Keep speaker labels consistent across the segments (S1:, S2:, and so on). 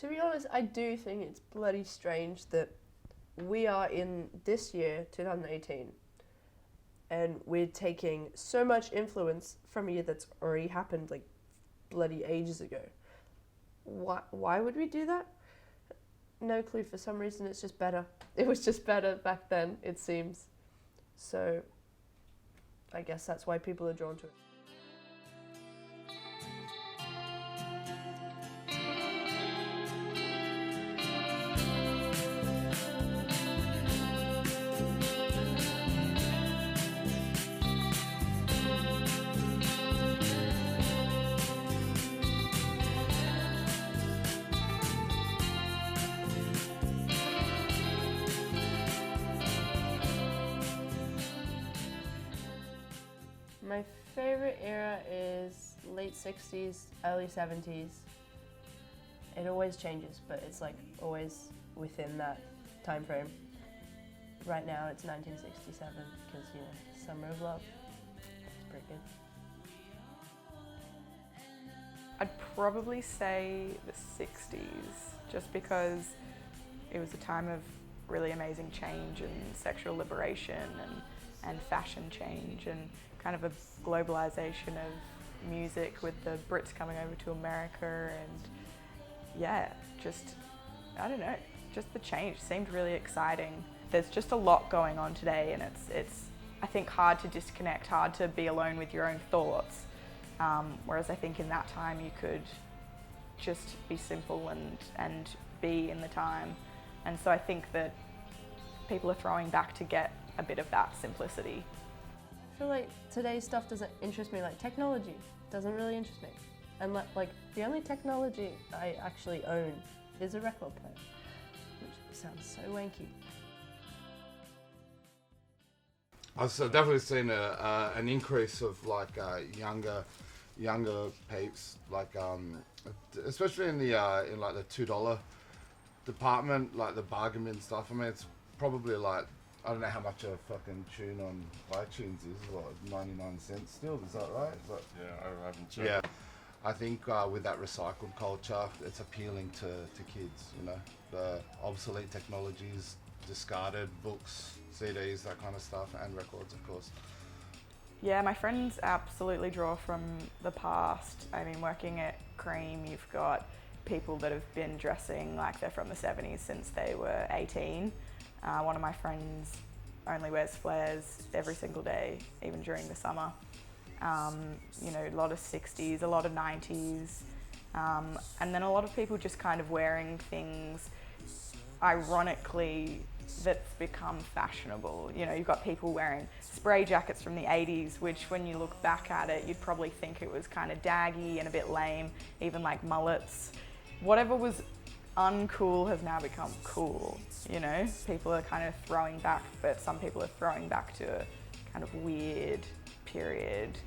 S1: To be honest, I do think it's bloody strange that we are in this year, 2018, and we're taking so much influence from a year that's already happened like bloody ages ago. Why would we do that? No clue. For some reason, it's just better. It was just better back then, it seems. So I guess that's why people are drawn to it. My favorite era is late 60s, early 70s. It always changes, but it's like always within that time frame. Right now it's 1967 because, you know, Summer of Love. It's pretty good.
S2: I'd probably say the 60s, just because it was a time of really amazing change and sexual liberation and fashion change and kind of a globalization of music with the Brits coming over to America, and yeah, just, I don't know, just the change seemed really exciting. There's just a lot going on today, and it's I think hard to disconnect, hard to be alone with your own thoughts, whereas I think in that time you could just be simple and be in the time. And so I think that people are throwing back to get a bit of that simplicity.
S1: I feel like today's stuff doesn't interest me, like technology doesn't really interest me. And like the only technology I actually own is a record player, which sounds so wanky.
S3: I've definitely seen an increase of like younger peeps, like especially in the in like the $2 department, like the bargain bin stuff. I mean, it's probably like, I don't know how much a fucking tune on iTunes is, what, 99 cents still, is that right?
S4: Yeah, I haven't checked.
S3: Yeah, I think with that recycled culture, it's appealing to kids, you know, the obsolete technologies, discarded books, CDs, that kind of stuff, and records, of course.
S2: Yeah, my friends absolutely draw from the past. I mean, working at Cream, you've got people that have been dressing like they're from the 70s since they were 18. One of my friends only wears flares every single day, even during the summer. You know, a lot of 60s, a lot of 90s, and then a lot of people just kind of wearing things, ironically, that's become fashionable. You know, you've got people wearing spray jackets from the 80s, which when you look back at it, you'd probably think it was kind of daggy and a bit lame, even like mullets. Whatever was uncool has now become cool, you know? People are kind of throwing back, but some people are throwing back to a kind of weird period.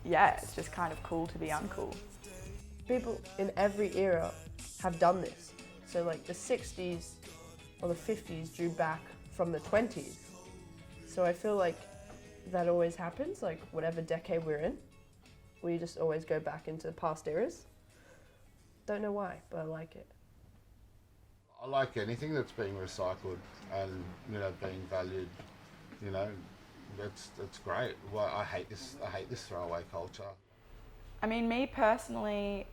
S2: Yeah, it's just kind of cool to be uncool.
S1: People in every era have done this. So like the 60s or the 50s drew back from the 20s. So I feel like that always happens, like whatever decade we're in, we just always go back into past eras. Don't know why, but I like it.
S3: I like anything that's being recycled and, you know, being valued, you know, that's great. Well, I hate this throwaway culture.
S2: I mean, me personally,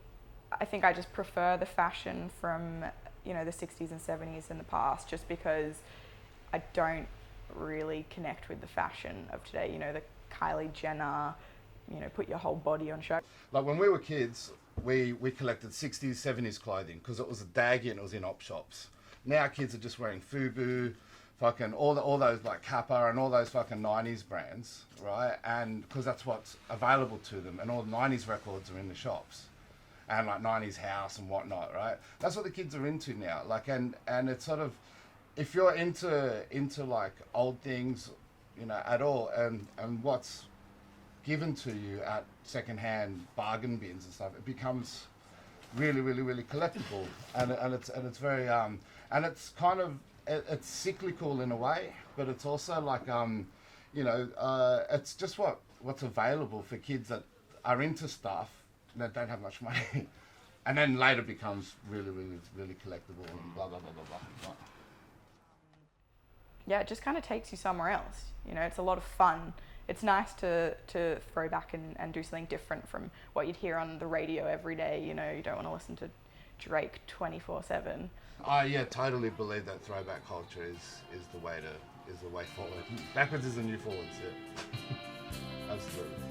S2: I think I just prefer the fashion from, you know, the 60s and 70s in the past, just because I don't really connect with the fashion of today. You know, the Kylie Jenner, you know, put your whole body on show.
S3: Like when we were kids, we collected 60s, 70s clothing because it was a daggy and it was in op shops. Now kids are just wearing FUBU, fucking all those like Kappa and all those fucking 90s brands, right? And because that's what's available to them, and all the 90s records are in the shops. And like 90s house and whatnot, right? That's what the kids are into now. Like, and it's sort of, if you're into like old things, you know, at all, and what's given to you at secondhand bargain bins and stuff, it becomes really, really, really collectible, and it's very and it's kind of it's cyclical in a way, but it's also like you know, it's just what's available for kids that are into stuff that don't have much money, And then later becomes really, really, really collectible and blah, blah, blah, blah, blah.
S2: Yeah, it just kind of takes you somewhere else. You know, it's a lot of fun. It's nice to throw back and do something different from what you'd hear on the radio every day. You know, you don't want to listen to Drake 24/7.
S3: I totally believe that throwback culture is the way forward. Backwards is the new forwards, yeah. Absolutely.